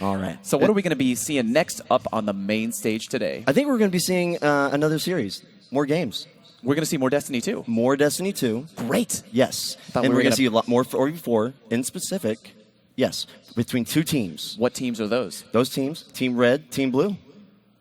All right. So what are we going to be seeing next up on the main stage today? I think we're going to be seeing another series, more games. We're going to see more Destiny 2. More Destiny 2. Great. Yes. Thought And we were we're going gonna- to see a lot more 4v4 in specific. Yes. Between two teams. What teams are those? Those teams, Team Red, Team Blue.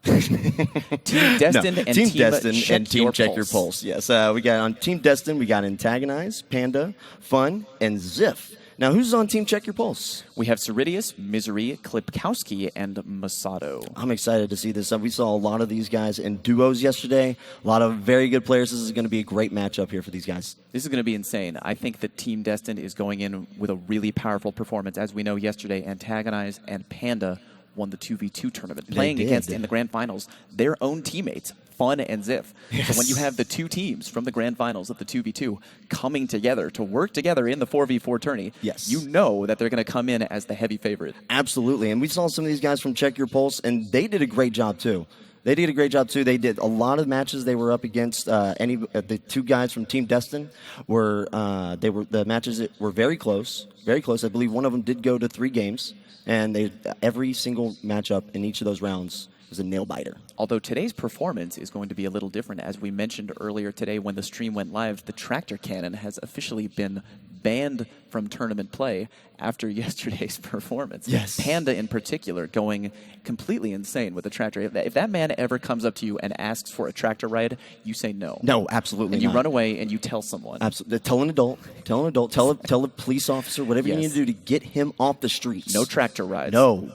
Team Destined and Team Team Destined Check and Team Your Check Your Pulse. Pulse. Yes. We got on Team Destined, we got Antagonize, Panda, Fun, and Ziff. Now, who's on Team Check Your Pulse? We have Ceridius, Misery, Klipkowski, and Masato. I'm excited to see this. We saw a lot of these guys in duos yesterday. A lot of very good players. This is going to be a great matchup here for these guys. This is going to be insane. I think that Team Destined is going in with a really powerful performance. As we know yesterday, Antagonize and Panda won the 2v2 tournament, playing against, in the grand finals, their own teammates, Fun and Ziff. Yes. So when you have the two teams from the grand finals of the 2v2 coming together to work together in the 4v4 tourney, yes, you know that they're going to come in as the heavy favorite. Absolutely. And we saw some of these guys from Check Your Pulse, and they did a great job, too. They did a great job, too. They did a lot of matches they were up against. The two guys from Team Destined the matches that were very close, very close. I believe one of them did go to 3 games, and every single matchup in each of those rounds was a nail-biter. Although today's performance is going to be a little different. As we mentioned earlier today when the stream went live, the tractor cannon has officially been banned from tournament play after yesterday's performance. Yes. Panda in particular going completely insane with the tractor. If that man ever comes up to you and asks for a tractor ride, you say no. No, absolutely and you not. run away and you tell someone. Absolutely. Tell an adult. Tell a police officer, whatever you need to do to get him off the streets. No tractor rides. No.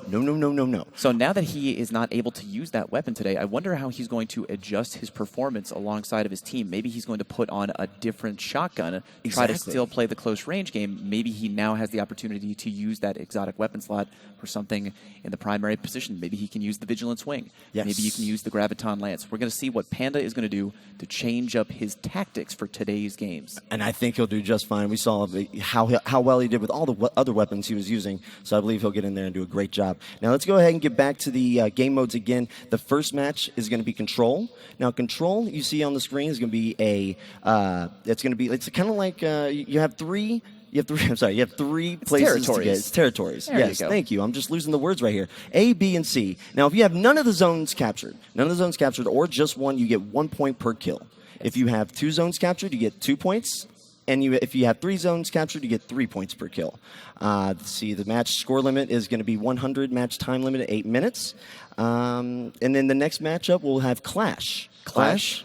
So now that he is not able to use that weapon today, I wonder how he's going to adjust his performance alongside of his team. Maybe he's going to put on a different shotgun, try to still play the close range game. Maybe he now has the opportunity to use that exotic weapon slot for something in the primary position. Maybe he can use the Vigilant Swing. Yes. Maybe you can use the Graviton Lance. We're going to see what Panda is going to do to change up his tactics for today's games. And I think he'll do just fine. We saw how well he did with all the other weapons he was using, so I believe he'll get in there and do a great job. Now let's go ahead and get back to the game modes again. The first match is going to be Control. Now Control, you see on the screen, is going to be it's kind of like you have three places territories. to get. It's territories. There Yes, you go. thank you. I'm just losing the words right here. A, B, and C. Now, if you have none of the zones captured, or just one, you get 1 point per kill. If you have 2 zones captured, you get 2 points. And if you have 3 zones captured, you get 3 points per kill. Let's see, the match score limit is going to be 100, match time limit at 8 minutes. And then the next matchup, we'll have Clash.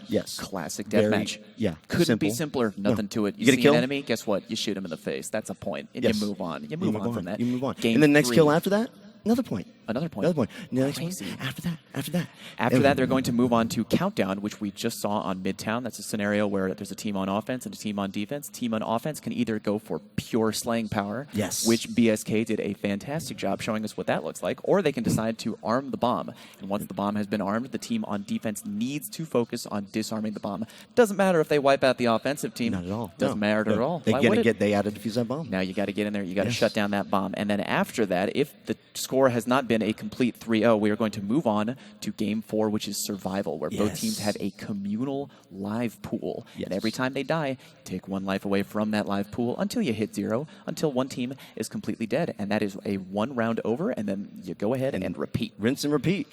Yes. Classic deathmatch. Yeah. Couldn't be simpler. Nothing to it. You get a see kill? an enemy, guess what? You shoot him in the face. That's a point. And you move on. You move on from that. You move on. Game and the next 3. kill after that, another point. Another point. Another point. Next point. Crazy. After that. After that, they're going to move on to Countdown, which we just saw on Midtown. That's a scenario where there's a team on offense and a team on defense. Team on offense can either go for pure slaying power, yes, which BSK did a fantastic job showing us what that looks like, or they can decide to arm the bomb. And once the bomb has been armed, the team on defense needs to focus on disarming the bomb. Doesn't matter if they wipe out the offensive team. Not at all. Doesn't matter at all. They got to defuse that bomb. Now you got to get in there. You got to shut down that bomb. And then after that, if the score has not been a complete 3-0, we are going to move on to Game 4, which is Survival, where both teams have a communal live pool. And every time they die, you take 1 life away from that live pool until you hit 0, until one team is completely dead. And that is a 1 round over, and then you go ahead and repeat. Rinse and repeat.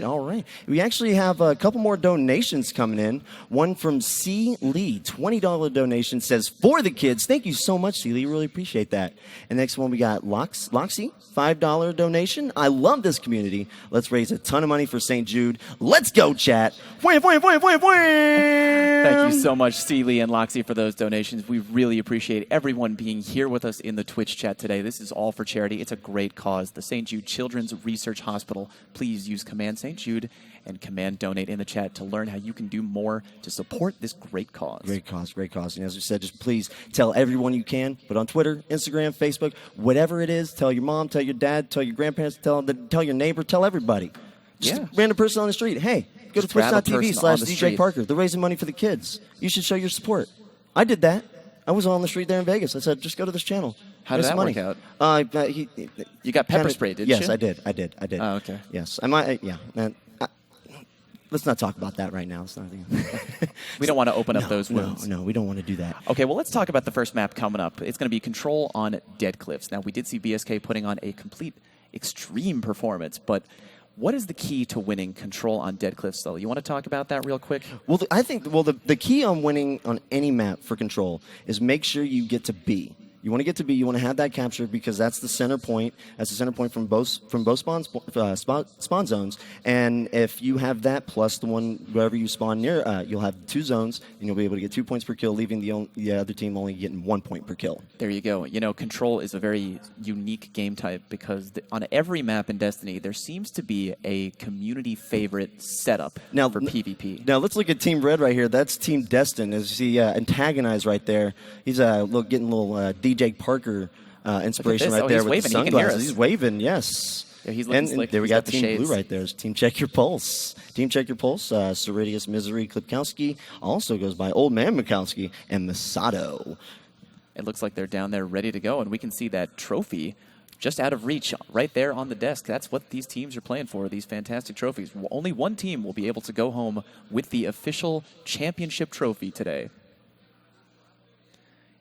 All right. We actually have a couple more donations coming in. One from C. Lee, $20 donation, says, for the kids. Thank you so much, C. Lee. Really appreciate that. And next one we got Loxy, $5 donation. I love this community. Let's raise a ton of money for St. Jude. Let's go, chat. Thank you so much, Steely and Loxy, for those donations. We really appreciate everyone being here with us in the Twitch chat today. This is all for charity. It's a great cause. The St. Jude Children's Research Hospital. Please use Command St. Jude and Command Donate in the chat to learn how you can do more to support this great cause. Great cause. And as we said, just please tell everyone you can. But on Twitter, Instagram, Facebook, whatever it is, tell your mom, tell your dad, tell your grandparents, tell your neighbor, tell everybody. Just a random person on the street. Hey, go to twitch.tv/DJ Parker. They're raising money for the kids. You should show your support. I did that. I was on the street there in Vegas. I said, just go to this channel. How did that work out? You got pepper sprayed, didn't you? Yes, I did. Oh, okay. Yes. I might. Let's not talk about that right now. We don't want to open up those wounds. No, we don't want to do that. Okay, well, let's talk about the first map coming up. It's going to be Control on Dead Cliffs. Now, we did see BSK putting on a complete extreme performance. But what is the key to winning Control on Dead Cliff Sully? You want to talk about that real quick? Well, I think the key on winning on any map for Control is make sure you get to B. You want to get to B. You want to have that capture because that's the center point. That's the center point from both spawn zones. And if you have that plus the one wherever you spawn near, you'll have 2 zones, and you'll be able to get 2 points per kill, leaving the other team only getting 1 point per kill. There you go. You know, Control is a very unique game type because on every map in Destiny, there seems to be a community favorite setup for PvP. Now let's look at Team Red right here. That's Team Destined. As you see, antagonized right there. He's getting a little DJ Parker inspiration right there with the sunglasses. He's waving, yes. Yeah, he's looking slick. There we got Team Blue right there. Team Check Your Pulse. Team Check Your Pulse. Ceridius, Misery, Klipkowski also goes by Old Man Mikowski and Masato. It looks like they're down there ready to go, and we can see that trophy just out of reach right there on the desk. That's what these teams are playing for, these fantastic trophies. Only one team will be able to go home with the official championship trophy today.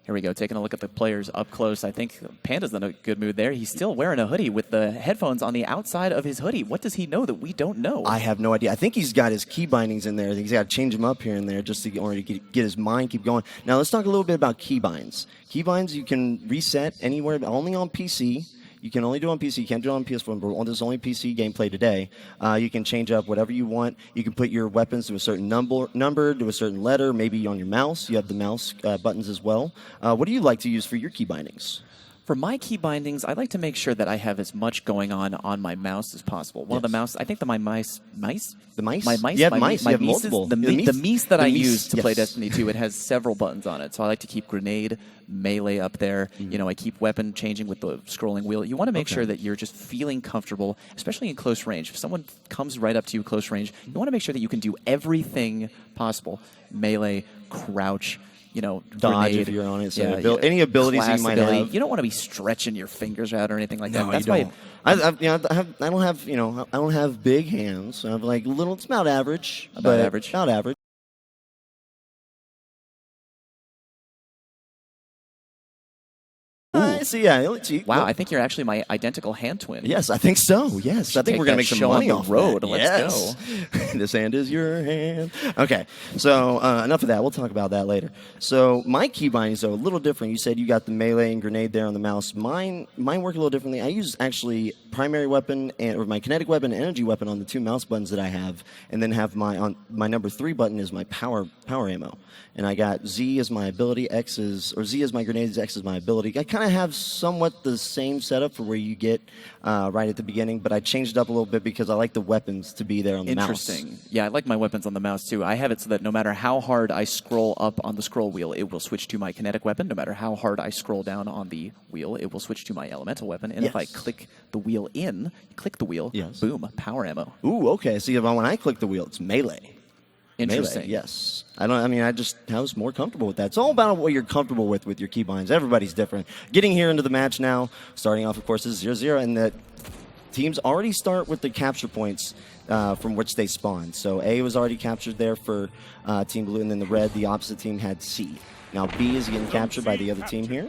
Here we go, taking a look at the players up close. I think Panda's in a good mood there. He's still wearing a hoodie with the headphones on the outside of his hoodie. What does he know that we don't know? I have no idea. I think he's got his key bindings in there. I think he's got to change them up here and there just to get his mind keep going. Now let's talk a little bit about key binds. Key binds you can reset anywhere, only on PC. You can only do it on PC. You can't do it on PS4. But this is only PC gameplay today. You can change up whatever you want. You can put your weapons to a certain number, to a certain letter, maybe on your mouse. You have the mouse buttons as well. What do you like to use for your key bindings? For my key bindings, I like to make sure that I have as much going on my mouse as possible. One of the mouse, I think my mice? The mice? My mice? You have my mice. You have multiple. The mice that I use to play Destiny 2, it has several buttons on it. So I like to keep grenade, melee up there. You know, I keep weapon changing with the scrolling wheel. You want to make sure that you're just feeling comfortable, especially in close range. If someone comes right up to you close range, you want to make sure that you can do everything possible. Melee, crouch, you know, dodge grenade, if you're on it. So any abilities you might have. You don't want to be stretching your fingers out or anything like that. No, That's why I don't have big hands. I have like little. It's about average. About average. About average. Wow, I think you're actually my identical hand twin. Yes, I think so. Yes, I think we're going to make some money off the road. That. Let's go. This hand is your hand. Okay, so enough of that. We'll talk about that later. So my key bindings are a little different. You said you got the melee and grenade there on the mouse. Mine work a little differently. I use actually primary weapon or my kinetic weapon and energy weapon on the 2 mouse buttons that I have, and then have my number 3 button is my power ammo. And I got Z as my ability, Z as my grenades, X as my ability. I kind of have somewhat the same setup for where you get right at the beginning, but I changed it up a little bit because I like the weapons to be there on the mouse. Interesting. Yeah, I like my weapons on the mouse too. I have it so that no matter how hard I scroll up on the scroll wheel, it will switch to my kinetic weapon. No matter how hard I scroll down on the wheel, it will switch to my elemental weapon. And if I click the wheel boom, power ammo. Ooh, okay. See, when I click the wheel, it's melee. Interesting. Melee, yes. I was more comfortable with that. It's all about what you're comfortable with your keybinds. Everybody's different. Getting here into the match now, starting off, of course, is 0-0, and the teams already start with the capture points from which they spawn. So A was already captured there for Team Blue, and then the red, the opposite team had C. Now B is getting captured by the other team here.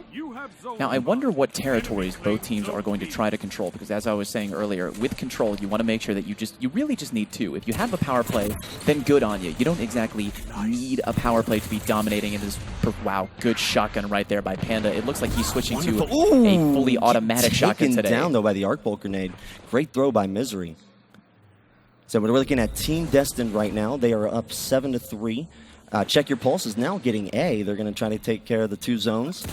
Now I wonder what territories both teams are going to try to control, because as I was saying earlier, with control you want to make sure that you really just need 2. If you have a power play, then good on you. You don't exactly need a power play to be dominating in this. Wow, good shotgun right there by Panda. It looks like he's switching to a fully automatic shotgun today. Taken down though by the arc bolt grenade. Great throw by Misery. So we're looking at Team Destined right now. They are up 7-3. Check Your Pulse is now getting A. They're going to try to take care of the 2 zones.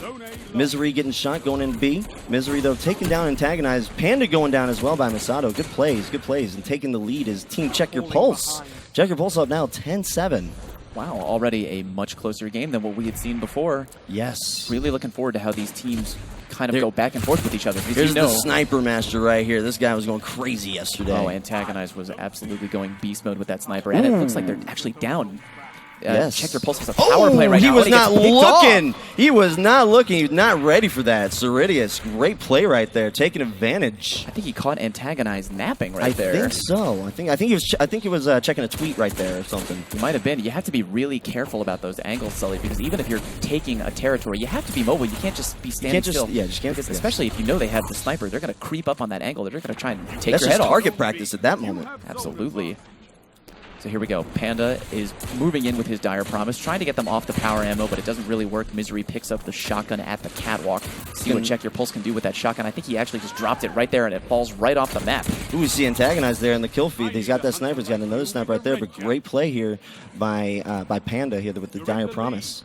Misery getting shot, going in B. Misery, though, taken down, antagonized. Panda going down as well by Masato. Good plays. And taking the lead is Team Check Your Pulse. Check Your Pulse up now, 10-7. Wow, already a much closer game than what we had seen before. Yes. Really looking forward to how these teams kind of go back and forth with each other. Here's the Sniper Master right here. This guy was going crazy yesterday. Oh, Antagonized was absolutely going beast mode with that sniper. And it looks like they're actually down Yes. Check Your Pulse has a power play right now. He was not looking. Off. He was not looking. He was not ready for that. Ceridius, great play right there, taking advantage. I think he caught Antagonized napping right there. I think so. I think he was checking a tweet right there or something. He might have been. You have to be really careful about those angles, Sully, because even if you're taking a territory, you have to be mobile. You can't just be standing still. Just can't. Because especially if you know they have the sniper, they're going to creep up on that angle. They're going to try and take That's your head just off. target practice at that moment. Absolutely. So here we go. Panda is moving in with his Dire Promise, trying to get them off the power ammo, but it doesn't really work. Misery picks up the shotgun at the catwalk. See what Check Your Pulse can do with that shotgun. I think he actually just dropped it right there, and it falls right off the map. Ooh, we see Antagonized there in the kill feed. He's got that sniper. He's got another sniper right there, but great play here by Panda here with the Dire Promise.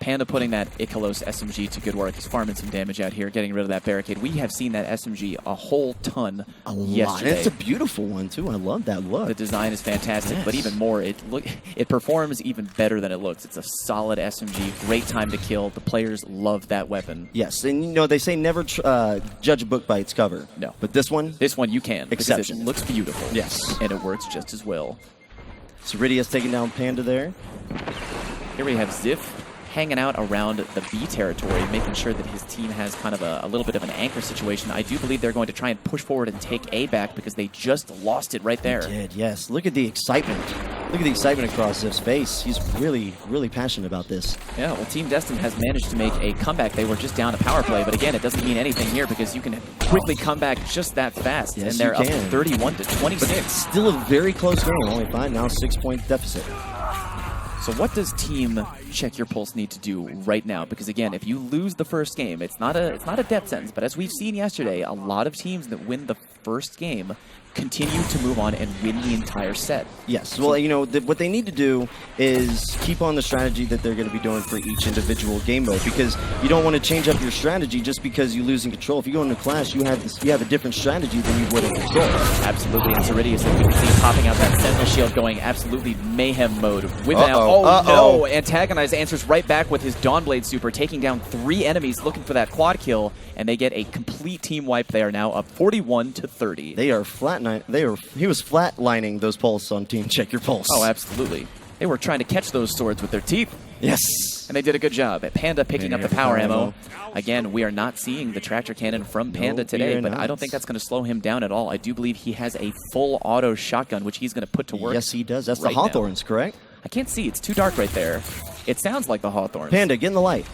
Panda putting that Ikalos SMG to good work. He's farming some damage out here, getting rid of that barricade. We have seen that SMG a whole ton yesterday. And it's a beautiful one, too. I love that look. The design is fantastic, but even more, it performs even better than it looks. It's a solid SMG, great time to kill. The players love that weapon. Yes, and you know, they say never judge a book by its cover. No. But this one? This one you can, because it looks beautiful. Yes. And it works just as well. Ceridius taking down Panda there. Here we have Ziff hanging out around the B territory, making sure that his team has kind of a little bit of an anchor situation. I do believe they're going to try and push forward and take A back because they just lost it right there. They did, yes. Look at the excitement. Look at the excitement across Ziff's face. He's really, really passionate about this. Yeah, well, Team Destined has managed to make a comeback. They were just down a power play, but again, it doesn't mean anything here because you can quickly come back just that fast. Yes, and they're up you can. 31 to 26. But it's still a very close game. Only 5 now, 6-point deficit. So what does Team Check Your Pulse need to do right now? Because again, if you lose the first game, it's not a death sentence. But as we've seen yesterday, a lot of teams that win the first game continue to move on and win the entire set. Yes. Well, you know, what they need to do is keep on the strategy that they're going to be doing for each individual game mode, because you don't want to change up your strategy just because you lose in control. If you go into Clash, you have a different strategy than you would in control. Absolutely. And Ceridius, as we can see, popping out that Sentinel Shield, going absolutely mayhem mode. With that, no! Antagonized answers right back with his Dawnblade super, taking down 3 enemies, looking for that quad kill, and they get a complete team wipe. They are now up 41 to 30. They are he was flatlining those pulse on Team Check Your Pulse. Oh, absolutely. They were trying to catch those swords with their teeth. Yes. And they did a good job. Panda picking up the power ammo. Again, we are not seeing the tractor cannon from Panda today, but I don't think that's going to slow him down at all. I do believe he has a full auto shotgun, which he's going to put to work. Yes, he does. That's the Hawthorns, correct? I can't see. It's too dark right there. It sounds like the Hawthorns. Panda, get in the light.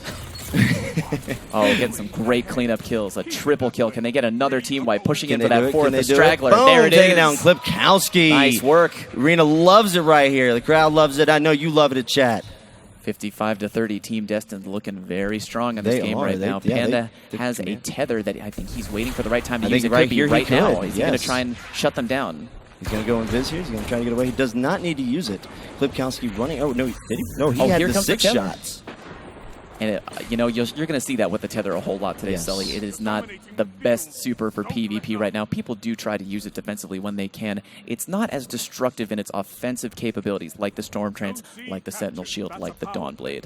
Oh, getting some great cleanup kills. A triple kill. Can they get another team wipe? Pushing in for that 4th. The straggler. Boom, there it is. Taking down Klipkowski. Nice work. Arena loves it right here. The crowd loves it. I know you love it at chat. 55 to 30. Team Destined looking very strong in this game right now. Panda has a tether that I think he's waiting for the right time to use. It could be right now. He's going to try and shut them down. He's going to go invis here. He's going to try to get away. He does not need to use it. Klipkowski running. Oh, no, did he? No, he had the 6 shots. And, you know, you're going to see that with the tether a whole lot today, Sully. It is not the best super for PvP right now. People do try to use it defensively when they can. It's not as destructive in its offensive capabilities, like the Storm Trance, like the Sentinel Shield, like the Dawnblade.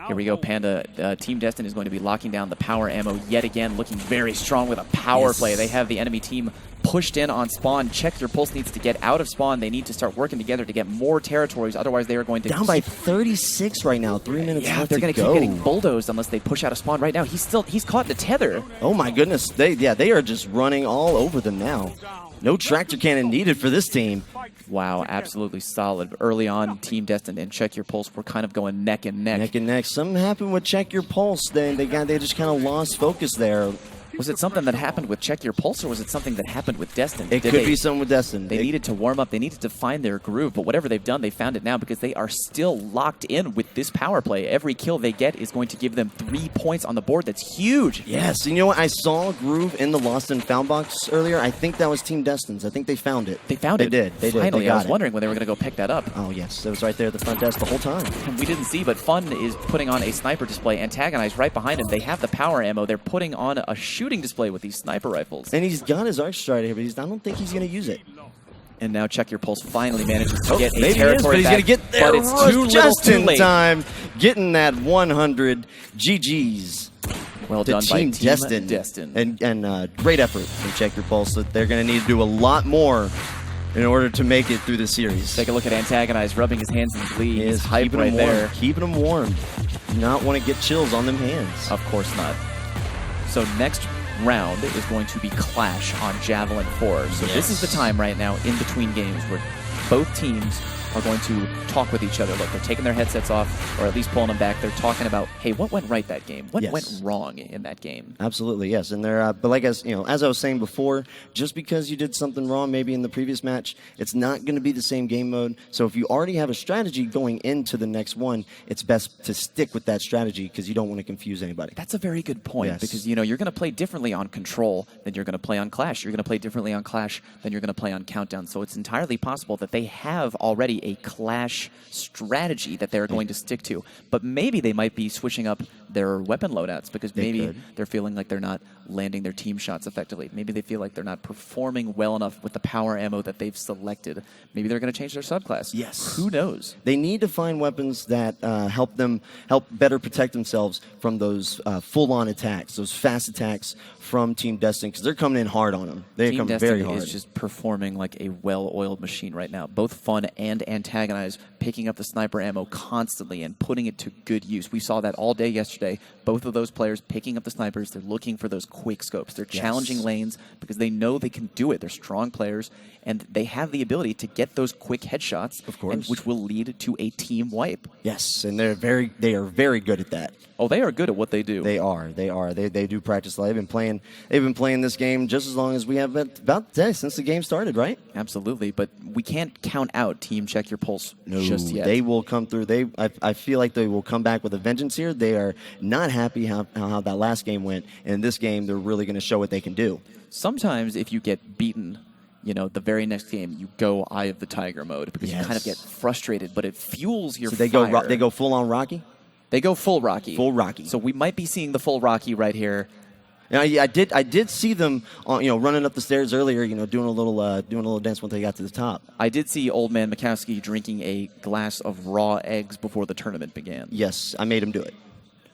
Here we go, Panda. Team Destined is going to be locking down the power ammo yet again, looking very strong with a power play. They have the enemy team pushed in on spawn. Check Your Pulse needs to get out of spawn. They need to start working together to get more territories. Otherwise, they are going to... Down by 36 right now. 3 minutes left they're to going to keep getting bulldozed unless they push out of spawn right now. He's caught in the tether. Oh, my goodness. They are just running all over them now. No tractor cannon needed for this team. Wow, absolutely solid. Early on, Team Destined and Check Your Pulse were kind of going neck and neck. Neck and neck. Something happened with Check Your Pulse. They just kind of lost focus there. Was it something that happened with Check Your Pulse, or was it something that happened with Destined? It could be something with Destined. They needed to warm up. They needed to find their groove. But whatever they've done, they found it now because they are still locked in with this power play. Every kill they get is going to give them 3 points on the board. That's huge. Yes. And you know what? I saw a groove in the Lost and Found box earlier. I think that was Team Destined's. I think they found it. They found it. They did. Finally, I was wondering when they were going to go pick that up. Oh, yes. It was right there at the front desk the whole time. We didn't see, but Fun is putting on a sniper display. Antagonized right behind him. They have the power ammo. They're putting on a shooting display with these sniper rifles. And he's got his Arc Strider here, but I don't think he's going to use it. And now Check Your Pulse finally manages to get a territory but he's going to get there but it's too just too in late. time. Getting that 100 GGs. Well done by Team Destined. And great effort from Check Your Pulse. That they're going to need to do a lot more in order to make it through the series. Take a look at Antagonize, rubbing his hands in glee. He's hyped keeping right there. Keeping them warm. Do not want to get chills on them hands. Of course not. So next round is going to be Clash on Javelin 4. So this is the time right now in between games where both teams are going to talk with each other. Look, they're taking their headsets off, or at least pulling them back. They're talking about, hey, what went right that game? What went wrong in that game? Absolutely, yes. And they're, but like as I was saying before, just because you did something wrong maybe in the previous match, it's not going to be the same game mode. So if you already have a strategy going into the next one, it's best to stick with that strategy because you don't want to confuse anybody. That's a very good point because you're going to play differently on Control than you're going to play on Clash. You're going to play differently on Clash than you're going to play on Countdown. So it's entirely possible that they have already a Clash strategy that they're going to stick to. But maybe they might be switching up their weapon loadouts because maybe they're feeling like they're not landing their team shots effectively. Maybe they feel like they're not performing well enough with the power ammo that they've selected. Maybe they're going to change their subclass. Yes. Who knows? They need to find weapons that help better protect themselves from those full-on attacks, those fast attacks from Team Destined, because they're coming in hard on them. They come very hard. Team Destined is just performing like a well-oiled machine right now. Both Fun and Antagonize picking up the sniper ammo constantly and putting it to good use. We saw that all day yesterday. Both of those players picking up the snipers. They're looking for those quick scopes. They're challenging lanes because they know they can do it. They're strong players, and they have the ability to get those quick headshots, of course, which will lead to a team wipe. Yes, and they are very good at that. Oh, they are good at what they do. They are. They do practice. They've been playing this game just as long as we have about since the game started, right? Absolutely, but we can't count out Team Check Your Pulse just yet. They will come through. I feel like they will come back with a vengeance here. They are not happy how that last game went, and this game they're really going to show what they can do. Sometimes if you get beaten, the very next game you go Eye of the Tiger mode because you kind of get frustrated, but it fuels your fire. They go full on Rocky? They go full Rocky. Full Rocky. So we might be seeing the full Rocky right here. Now, I did see them, running up the stairs earlier, doing a little dance once they got to the top. I did see Old Man Mikowski drinking a glass of raw eggs before the tournament began. Yes, I made him do it.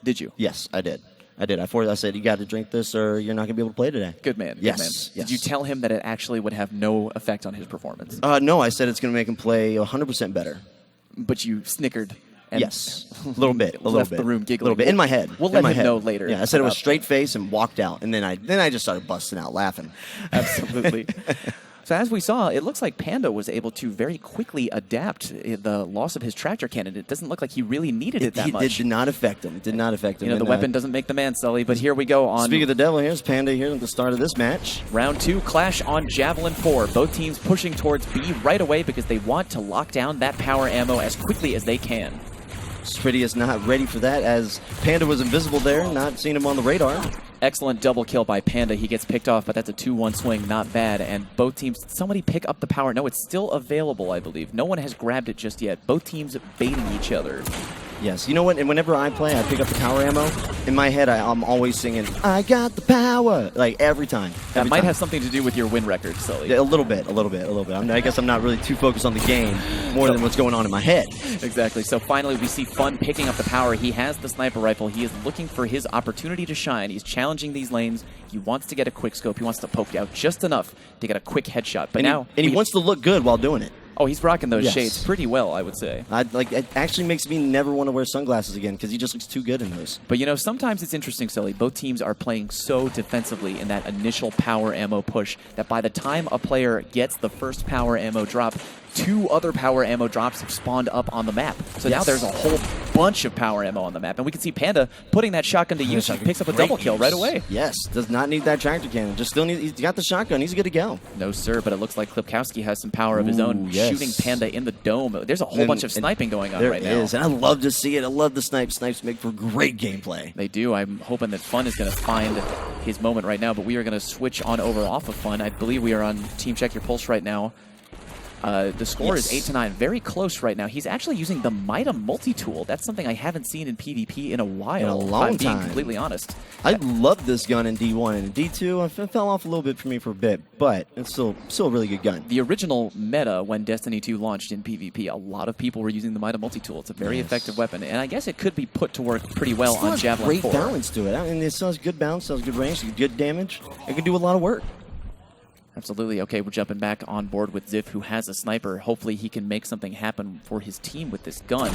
Did you? Yes, I did. I said, you got to drink this or you're not going to be able to play today. Good man. Yes. Did you tell him that it actually would have no effect on his performance? No, I said it's going to make him play 100% better. But you snickered. Yes, a little bit. Left the room giggling. A little bit in my head. We'll let him know later. Yeah, I said it was straight face and walked out, and then I just started busting out laughing. Absolutely. So as we saw, it looks like Panda was able to very quickly adapt the loss of his tractor cannon. It doesn't look like he really needed it that much. It did not affect him. It did not affect him. The weapon doesn't make the man, Sully, but here we go on... Speaking of the devil, here's Panda here at the start of this match. Round 2, Clash on Javelin 4. Both teams pushing towards B right away because they want to lock down that power ammo as quickly as they can. Pretty is not ready for that as Panda was invisible there, not seeing him on the radar. Excellent double kill by Panda. He gets picked off, but that's a 2-1 swing. Not bad. And both teams, somebody pick up the power. No, it's still available, I believe. No one has grabbed it just yet. Both teams baiting each other. Yes. You know what? And whenever I play, I pick up the power ammo. In my head, I'm always singing, I got the power, like every time. That might have something to do with your win record, Sully. Yeah, a little bit. I guess I'm not really too focused on the game more than what's going on in my head. Exactly. So finally, we see Fun picking up the power. He has the sniper rifle. He is looking for his opportunity to shine. He's challenging these lanes. He wants to get a quick scope. He wants to poke out just enough to get a quick headshot. But he wants to look good while doing it. Oh, he's rocking those shades pretty well, I would say. It actually makes me never want to wear sunglasses again because he just looks too good in those. But sometimes it's interesting, Sully. Both teams are playing so defensively in that initial power ammo push that by the time a player gets the first power ammo drop, 2 other power ammo drops have spawned up on the map. So now there's a whole bunch of power ammo on the map. And we can see Panda putting that shotgun to use. He picks up a double kill right away. Yes, does not need that tractor cannon. He's got the shotgun. He's good to go. No, sir, but it looks like Klipkowski has some power of his own, shooting Panda in the dome. There's a whole bunch of sniping going on right now. There is, and I love to see it. I love the snipes. Snipes make for great gameplay. They do. I'm hoping that Fun is going to find his moment right now, but we are going to switch on over off of Fun. I believe we are on Team Check Your Pulse right now. The score is 8-9, very close right now. He's actually using the Mida multi-tool. That's something I haven't seen in PvP in a while, in a long time. Being completely honest. I loved this gun in D1, and in D2, it fell off a little bit for me for a bit, but it's still a really good gun. The original meta when Destiny 2 launched in PvP, a lot of people were using the Mida multi-tool. It's a very effective weapon, and I guess it could be put to work pretty well on Javelin 4. Great balance to it. I mean, it still has good balance, still has good range, good damage. It can do a lot of work. Absolutely. Okay, we're jumping back on board with Ziv, who has a sniper. Hopefully he can make something happen for his team with this gun.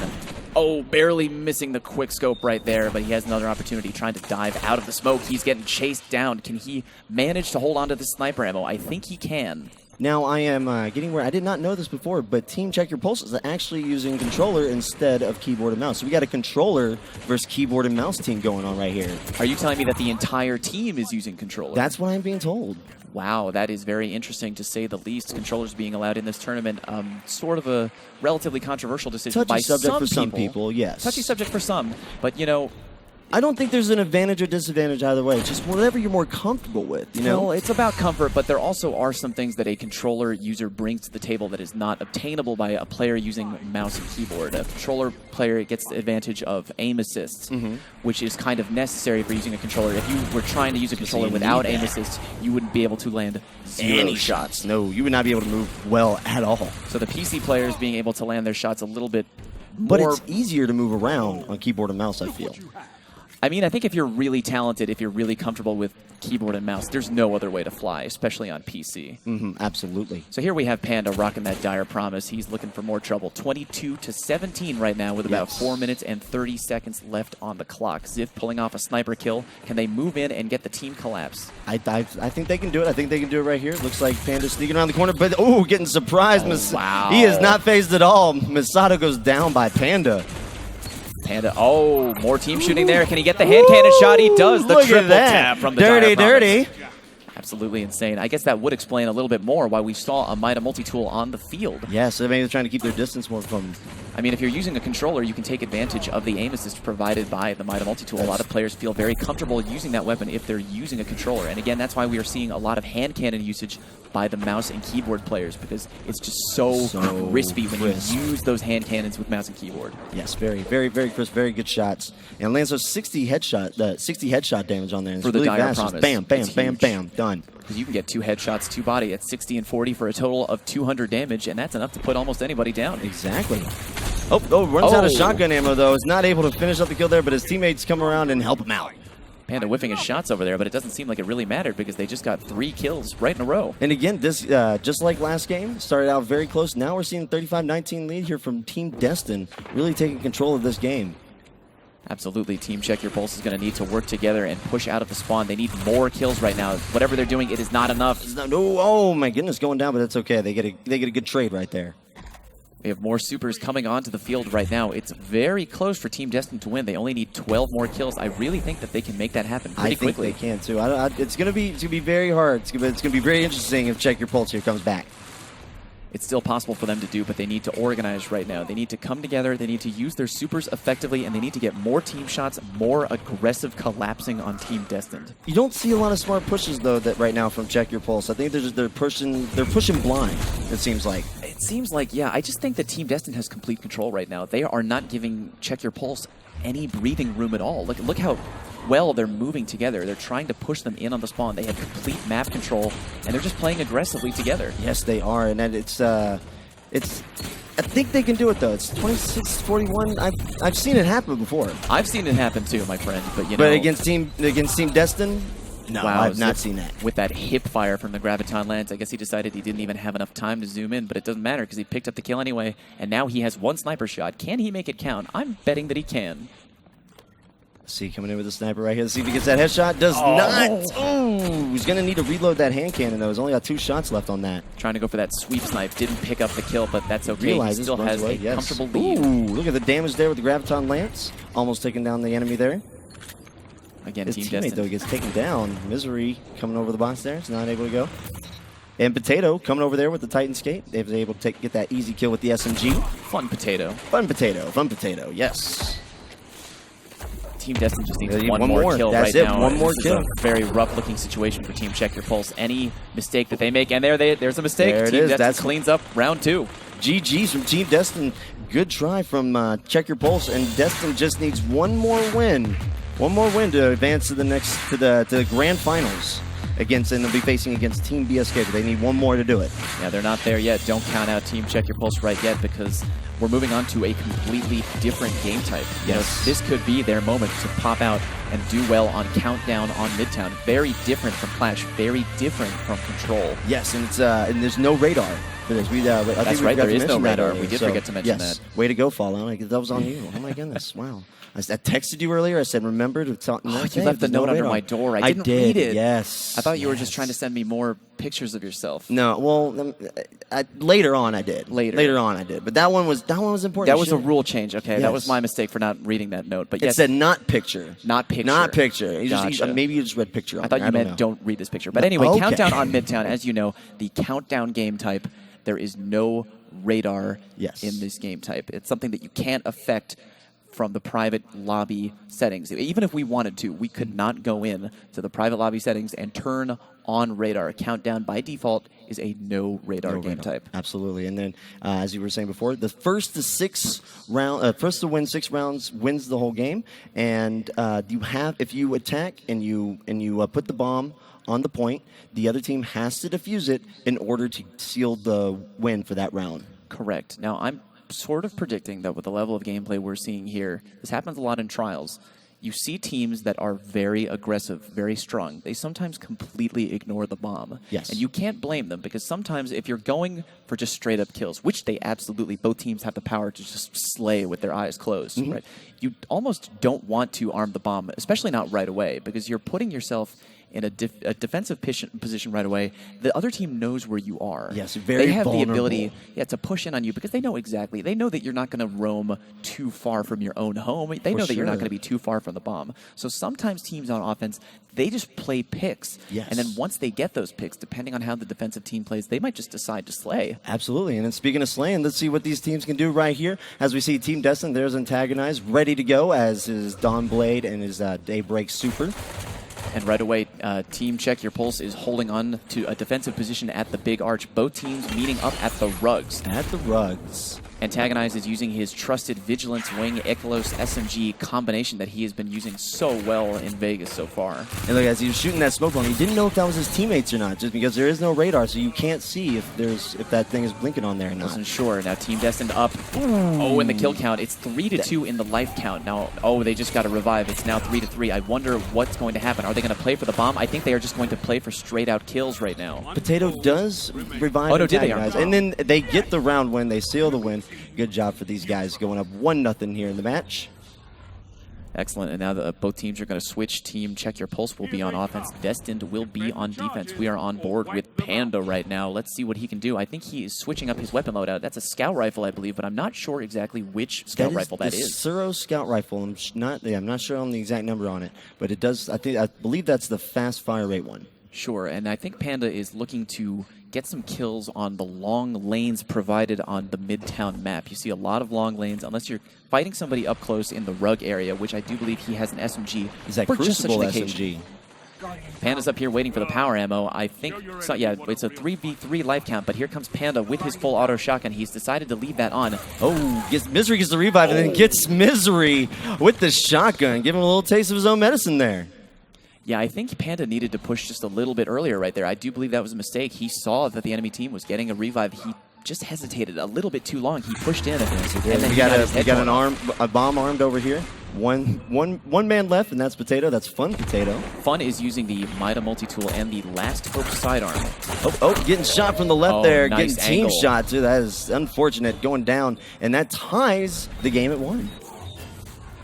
Oh, barely missing the quick scope right there, but he has another opportunity trying to dive out of the smoke. He's getting chased down. Can he manage to hold on to the sniper ammo? I think he can. Now I am getting where I did not know this before, but Team Check Your Pulse is actually using controller instead of keyboard and mouse. So we got a controller versus keyboard and mouse team going on right here. Are you telling me that the entire team is using controller? That's what I'm being told. Wow, that is very interesting to say the least. Controllers being allowed in this tournament, sort of a relatively controversial decision Touchy by subject for some people, yes. Touchy subject for some, but you know, I don't think there's an advantage or disadvantage either way. It's just whatever you're more comfortable with, you know? well, it's about comfort, but there also are some things that a controller user brings to the table that is not obtainable by a player using mouse and keyboard. A controller player gets the advantage of aim assists, which is kind of necessary for using a controller. If you were trying to use a controller without aim assists, you wouldn't be able to land zero shots. No, you would not be able to move well at all. So the PC players being able to land their shots a little bit But more. it's easier to move around on keyboard and mouse, I feel. I mean, I think if you're really talented, if you're really comfortable with keyboard and mouse, there's no other way to fly, especially on PC. Absolutely. So here we have Panda rocking that dire promise. He's looking for more trouble. 22-17 right now with about 4 minutes and 30 seconds left on the clock. Ziv pulling off a sniper kill. Can they move in and get the team collapse? I think they can do it. I think they can do it right here. It looks like Panda's sneaking around the corner, but oh, getting surprised. Wow. He is not phased at all. Masato goes down by Panda. Panda, oh, more team shooting there. Can he get the hand cannon shot? He does. The triple tap from the dirty, dire dirty. promise. Absolutely insane. I guess that would explain a little bit more why we saw a Mida multi-tool on the field. Yeah, so maybe they're trying to keep their distance more from... I mean, if you're using a controller, you can take advantage of the aim assist provided by the Mida multi-tool. A lot of players feel very comfortable using that weapon if they're using a controller. And again, that's why we are seeing a lot of hand cannon usage by the mouse and keyboard players, because it's just so crispy when you use those hand cannons with mouse and keyboard. Yes, very, very, very crisp, very good shots. And lands those 60 headshot damage on there. And For it's the really dire fast. promise. Just bam, bam, It's bam, huge. bam, done. Because you can get 2 headshots to body at 60 and 40 for a total of 200 damage, and that's enough to put almost anybody down. Exactly. Runs out of shotgun ammo, though. Is not able to finish up the kill there, but his teammates come around and help him out. Panda whiffing his shots over there, but it doesn't seem like it really mattered because they just got 3 kills right in a row. And again, this just like last game, started out very close. Now we're seeing a 35-19 lead here from Team Destined, really taking control of this game. Absolutely. Team Check Your Pulse is going to need to work together and push out of the spawn. They need more kills right now. Whatever they're doing, it is not enough. Oh my goodness, going down, but that's okay. They get a good trade right there. We have more supers coming onto the field right now. It's very close for Team Destined to win. They only need 12 more kills. I really think that they can make that happen pretty quickly. I think they can too. It's gonna be very hard. It's gonna be very interesting if Check Your Pulse here comes back. It's still possible for them to do, but they need to organize right now. They need to come together, they need to use their supers effectively, and they need to get more team shots, more aggressive collapsing on Team Destined. You don't see a lot of smart pushes though that right now from Check Your Pulse. I think they're pushing blind, it seems like. It seems like, yeah, I just think that Team Destined has complete control right now. They are not giving Check Your Pulse any breathing room at all. Look how well they're moving together. They're trying to push them in on the spawn. They have complete map control, and they're just playing aggressively together. Yes, they are, and it's I think they can do it though. It's 26-41. I've seen it happen before. I've seen it happen too, my friend. But you know, but against Team Destined, no, wow, I've not seen that. With that hip fire from the Graviton lens, I guess he decided he didn't even have enough time to zoom in, but it doesn't matter because he picked up the kill anyway, and now he has 1 sniper shot. Can he make it count? I'm betting that he can. See, coming in with a sniper right here. Let's see if he gets that headshot. Does not. Oh, he's going to need to reload that hand cannon, though. He's only got 2 shots left on that. Trying to go for that sweep snipe. Didn't pick up the kill, but that's okay. Realizes, he still has a comfortable lead. Ooh, look at the damage there with the Graviton Lance. Almost taking down the enemy there. Again, His Team teammate, Destined. though, gets taken down. Misery coming over the box there. He's not able to go. And Potato coming over there with the Titan Skate. They was able to get that easy kill with the SMG. Fun Potato. Fun Potato, yes. Team Destined just needs They need one one more more. kill That's right it, now. one more This kill. is a very rough-looking situation for Team Check Your Pulse. Any mistake that they make, and there's a mistake. There it Team is. Destined That's cleans up round 2. GG's from Team Destined. Good try from Check Your Pulse, and Destined just needs one more win. One more win to advance to the to the grand finals and they'll be facing against Team BSK, but they need one more to do it. Yeah, they're not there yet. Don't count out Team Check Your Pulse right yet because we're moving on to a completely different game type. You know, this could be their moment to pop out and do well on Countdown on Midtown. Very different from Clash, very different from Control. Yes, and it's and there's no radar for this. That's right, there is no radar. We did forget to mention that. Way to go, Fallout. That was on you. Oh my goodness, wow. I texted you earlier. I said, remember to tell. Oh, you left the note under my door. I didn't read it. Yes. I thought you were just trying to send me more pictures of yourself. No, well, later on I did. Later on I did. But that one was important. That was a rule change. Okay, that was my mistake for not reading that note. But yes, it said not picture. Not picture. Not picture. Gotcha. Maybe you just read picture. I thought you meant don't read this picture. But anyway, Countdown on Midtown. As you know, the Countdown game type. There is no radar in this game type. It's something that you can't affect from the private lobby settings. Even if we wanted to, we could not go in to the private lobby settings and turn on radar. Countdown by default is a no radar game type. Absolutely. And then, as you were saying before, the first to win 6 rounds wins the whole game. And if you attack and you put the bomb on the point, the other team has to defuse it in order to seal the win for that round. Correct. Now, I'm sort of predicting that with the level of gameplay we're seeing here, this happens a lot in trials. You see teams that are very aggressive, very strong. They sometimes completely ignore the bomb. Yes. And you can't blame them because sometimes if you're going for just straight up kills, which they absolutely, both teams have the power to just slay with their eyes closed, right? You almost don't want to arm the bomb, especially not right away, because you're putting yourself in a defensive position right away. The other team knows where you are. Yes, very They have vulnerable. the ability to push in on you because they know exactly. They know that you're not going to roam too far from your own home. They know that you're not going to be too far from the bomb. So sometimes teams on offense, they just play picks. Yes. And then once they get those picks, depending on how the defensive team plays, they might just decide to slay. Absolutely. And then speaking of slaying, let's see what these teams can do right here. As we see Team Destined, there's Antagonized, ready to go, as is Dawn Blade and his Daybreak Super. And right away, Team Check Your Pulse is holding on to a defensive position at the big arch. Both teams meeting up at the rugs. At the rugs. Antagonized is using his trusted Vigilance Wing Ikelos SMG combination that he has been using so well in Vegas so far. And look, as he was shooting that smoke bomb, he didn't know if that was his teammates or not, just because there is no radar, so you can't see if that thing is blinking on there or not. Wasn't sure. Now Team Destined up. Oh, in the kill count. It's 3-2 in the life count. Now, they just got to revive. It's now 3-3. I wonder what's going to happen. Are they going to play for the bomb? I think they are just going to play for straight out kills right now. Potato does revive. Oh, no, did they? And then they get the round win. They seal the win. Good job for these guys going up 1-0 here in the match. Excellent. And now both teams are going to switch. Team Check Your Pulse will be on offense. Destined will be on defense. We are on board with Panda right now. Let's see what he can do. I think he is switching up his weapon loadout. That's a scout rifle, I believe, but I'm not sure exactly which scout rifle that is. Suro scout rifle. I'm not sure on the exact number on it, but it does. I believe that's the fast fire rate one. Sure, and I think Panda is looking to get some kills on the long lanes provided on the Midtown map. You see a lot of long lanes, unless you're fighting somebody up close in the rug area, which I do believe he has an SMG. Is that Crucible SMG? Panda's up here waiting for the power ammo. I think, it's a 3v3 life count, but here comes Panda with his full auto shotgun. He's decided to leave that on. Oh, Misery gets the revive and then gets Misery with the shotgun. Give him a little taste of his own medicine there. Yeah, I think Panda needed to push just a little bit earlier right there. I do believe that was a mistake. He saw that the enemy team was getting a revive. He just hesitated a little bit too long. He pushed in, and then we got a bomb armed over here. One man left, and that's Potato. That's Fun Potato. Fun is using the Mida multi-tool and the Last Hope sidearm. Oh, getting shot from the left there. Nice getting angle. team shot, too. That is unfortunate, going down. And that ties the game at 1.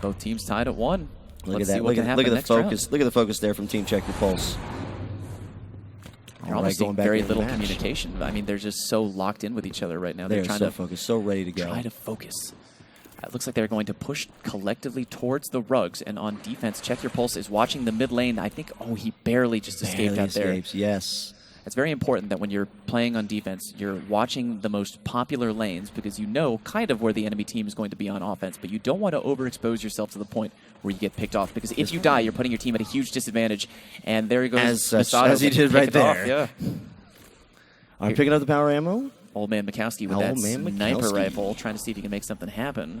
Both teams tied at 1. Look at that. Look at the focus. Look at the focus there from Team Check Your Pulse. They're almost seeing very little communication. I mean, they're just so locked in with each other right now. They're trying to focus, so ready to go. Try to focus. It looks like they're going to push collectively towards the rugs. And on defense, Check Your Pulse is watching the mid lane. I think, he barely just escaped out there. Yes. It's very important that when you're playing on defense, you're watching the most popular lanes because you know kind of where the enemy team is going to be on offense, but you don't want to overexpose yourself to the point where you get picked off because if you die, you're putting your team at a huge disadvantage. And there he goes. As he did right there. Yeah. Are you picking up the power ammo? Old man Mikowski with that sniper rifle, trying to see if he can make something happen.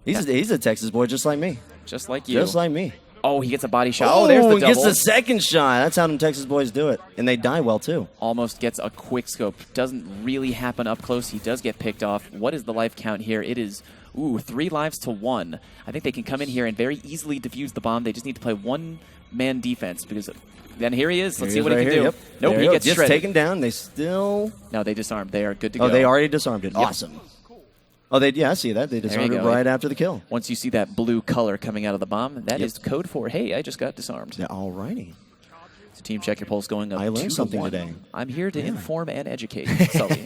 He's a Texas boy just like me. Just like you. Just like me. Oh, he gets a body shot. Oh, there's the double. Gets the second shot. That's how them Texas boys do it. And they die well, too. Almost gets a quick scope. Doesn't really happen up close. He does get picked off. What is the life count here? It is, 3 lives to 1. I think they can come in here and very easily defuse the bomb. They just need to play one-man defense because then here he is. Let's see what he can do. Yep. Nope, he gets just shredded. taken down. They still... No, they disarmed. They are good to go. Oh, they already disarmed it. Yep. Awesome. Oh, I see that. They disarmed it go. right after the kill. Once you see that blue color coming out of the bomb, that is code for, hey, I just got disarmed. Yeah, all righty. So Team Check Your Pulse going up 2-1. I learned something today. I'm here to inform and educate, Sully.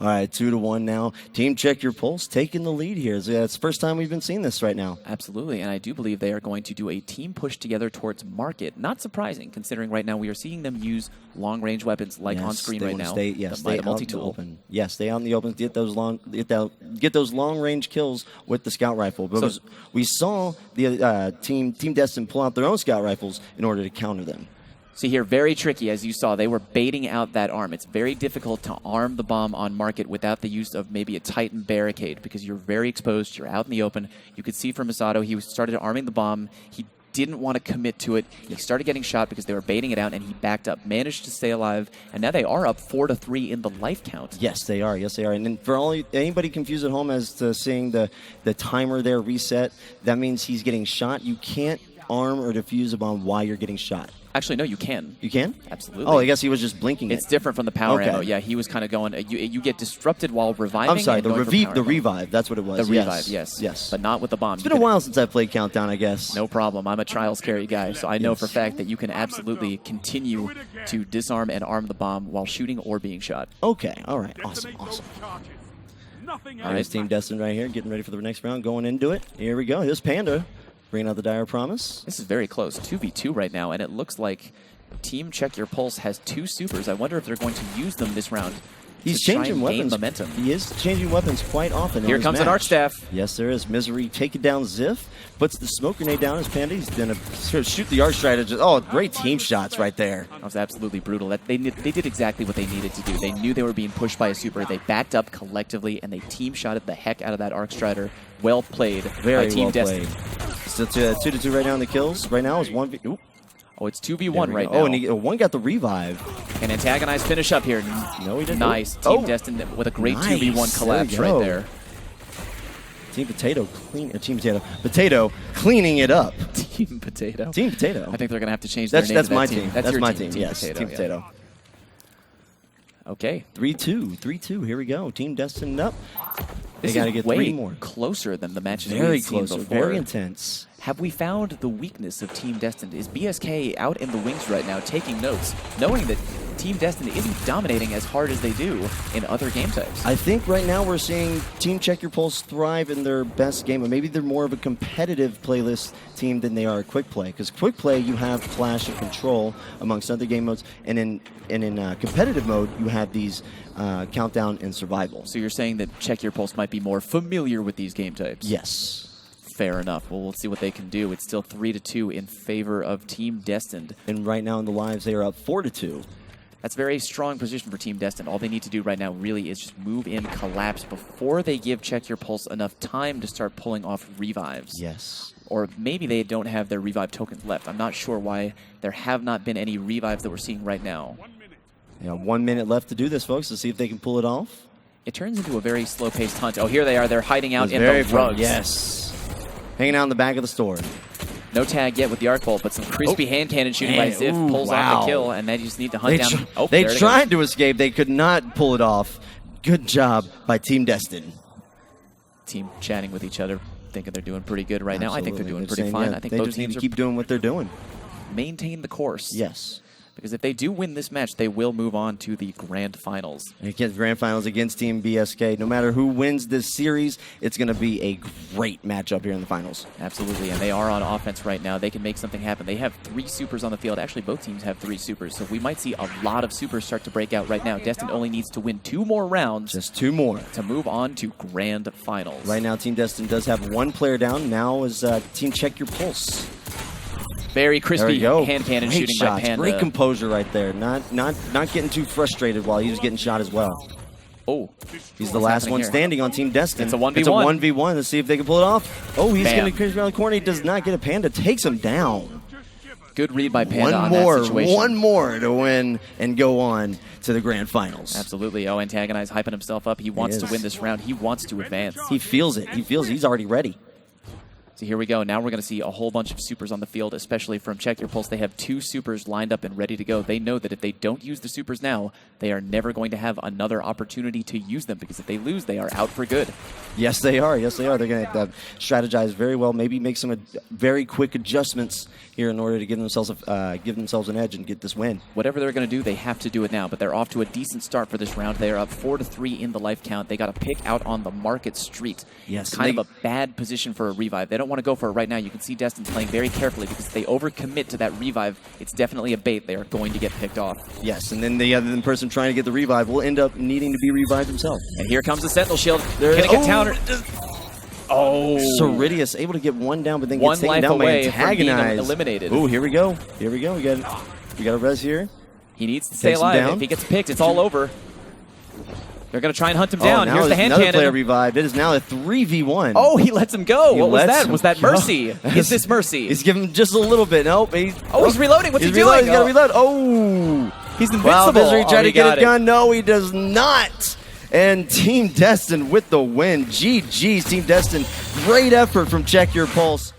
All right, 2-1 now. Team Check Your Pulse taking the lead here. It's the first time we've been seeing this right now. Absolutely, and I do believe they are going to do a team push together towards market. Not surprising, considering right now we are seeing them use long-range weapons like on screen right now. Stay out in the open. Yes, stay out in the open. Get those long-range kills with the scout rifle. Because we saw the Team Destined pull out their own scout rifles in order to counter them. See here, very tricky, as you saw. They were baiting out that arm. It's very difficult to arm the bomb on market without the use of maybe a Titan barricade because you're very exposed. You're out in the open. You could see from Masato, he started arming the bomb. He didn't want to commit to it. He started getting shot because they were baiting it out, and he backed up, managed to stay alive, and now they are up 4-3 in the life count. Yes, they are. Yes, they are. And then for anybody confused at home as to seeing the timer there reset, that means he's getting shot. You can't arm or defuse a bomb while you're getting shot. Actually, no, you can. You can? Absolutely. Oh, I guess he was just blinking It's different from the power ammo. Yeah, he was kind of going, you get disrupted while reviving. I'm sorry, and the revive, that's what it was. The revive, yes. But not with the bomb. It's been a while since I played Countdown, I guess. No problem. I'm a trials carry guy, so I know for a fact that you can absolutely continue to disarm and arm the bomb while shooting or being shot. Okay, all right. Awesome. All right, Team Destined right here, getting ready for the next round, going into it. Here we go. Here's Panda, bringing out the Dire Promise. This is very close, 2v2 right now, and it looks like Team Check Your Pulse has 2 supers. I wonder if they're going to use them this round. He's changing weapons. Momentum. He is changing weapons quite often. Here comes an Arc Staff. Yes, there is. Misery taking down Ziff. Puts the smoke grenade down as Panda. He's going to shoot the Arc Strider. Oh, great team shots right there. That was absolutely brutal. They did exactly what they needed to do. They knew they were being pushed by a super. They backed up collectively, and they team shotted the heck out of that Arc Strider. Well played by Team Destined. Still 2-2 right now in the kills. Right now is 1v... Ooh. Oh, it's 2v1 right now. Oh, and one got the revive. An antagonized finish up here. No, he didn't. Nice. Team Destined with a great 2v1 collapse right there. Team Potato Potato cleaning it up. Team Potato. Team Potato. I think they're going to have to change their name. That's my team. team. That's your my team. Yes, Potato, Team Potato. Okay. 3-2. Here we go. Team Destined up. They This got to is get way 3 more. closer than the matches Very we've seen close. before. Very intense. Have we found the weakness of Team Destined? Is BSK out in the wings right now taking notes, knowing that Team Destined isn't dominating as hard as they do in other game types? I think right now we're seeing Team Check Your Pulse thrive in their best game, or maybe they're more of a competitive playlist team than they are a quick play. Because quick play, you have flash and control amongst other game modes, and in competitive mode, you have these countdown and survival. So you're saying that Check Your Pulse might be more familiar with these game types? Yes. Fair enough. Well, we'll see what they can do. It's still 3-2 in favor of Team Destined. And right now in the lives, they are up 4-2. That's a very strong position for Team Destined. All they need to do right now really is just move in, collapse before they give Check Your Pulse enough time to start pulling off revives. Yes. Or maybe they don't have their revive tokens left. I'm not sure why there have not been any revives that we're seeing right now. Yeah, 1 minute left to do this, folks, to see if they can pull it off. It turns into a very slow-paced hunt. Oh, here they are. They're hiding out in the rugs. Yes. Hanging out in the back of the store. No tag yet with the arc bolt, but some crispy hand cannon shooting by Ziff pulls off the kill, and then you just need to hunt down. They tried to escape. They could not pull it off. Good job by Team Destined. Team chatting with each other, thinking they're doing pretty good right now. I think they're doing pretty saying, fine. Yeah, I think they both just need teams to keep doing what they're doing. maintain the course. Yes. Because if they do win this match, they will move on to the Grand Finals. Against Grand Finals against Team BSK. No matter who wins this series, it's going to be a great matchup here in the finals. Absolutely, and they are on offense right now. They can make something happen. They have 3 supers on the field. Actually, both teams have 3 supers, so we might see a lot of supers start to break out right now. Destined only needs to win 2 more rounds. Just 2 more. To move on to Grand Finals. Right now, Team Destined does have 1 player down. Now is Team Check Your Pulse. Very crispy hand cannon Great shooting shots. by Panda. Great composure right there. Not getting too frustrated while he was getting shot as well. Oh, he's the last one here? standing on Team Destined. It's a 1v1. It's a 1v1. Let's see if they can pull it off. Oh, he's Bam. going to crash around the corner. He does not get a Panda. Takes him down. Good read by Panda on that situation. One more to win and go on to the grand finals. Absolutely. Oh, Antagonize hyping himself up. He wants to win this round. He wants to advance. He feels it. He feels he's already ready. So here we go. Now we're going to see a whole bunch of supers on the field, especially from Check Your Pulse. They have 2 supers lined up and ready to go. They know that if they don't use the supers now, they are never going to have another opportunity to use them, because if they lose, they are out for good. Yes, they are. Yes, they are. They're going to strategize very well, maybe make some very quick adjustments here in order to give themselves an edge and get this win. Whatever they're going to do, they have to do it now, but they're off to a decent start for this round. They are up 4-3 in the life count. They got a pick out on the Market Street. Yes, It's kind of a bad position for a revive. They don't want to go for it right now. You can see Destined playing very carefully, because if they overcommit to that revive, it's definitely a bait. They are going to get picked off. Yes, and then the other person trying to get the revive will end up needing to be revived himself. And here comes the Sentinel Shield. Can it get countered? Oh! Ceridius able to get one down, but then one gets taken life down by away from being Antagonize. eliminated. Oh, here we go. Here we go. We got a res here. He needs to stay Takes him alive. down. If he gets picked, it's all over. They're going to try and hunt him down. Now Here's the hand another cannon. player revived. It is now a 3v1. Oh, he lets him go. He What was lets that? him Was that go. Mercy? Is this Mercy? He's giving him just a little bit. Nope. He's reloading. What's he reloading. doing? He's got to reload. Oh! He's invincible. Wow, Misery tried to get got it done. No, he does not. And Team Destined with the win. GG's, Team Destined. Great effort from Check Your Pulse.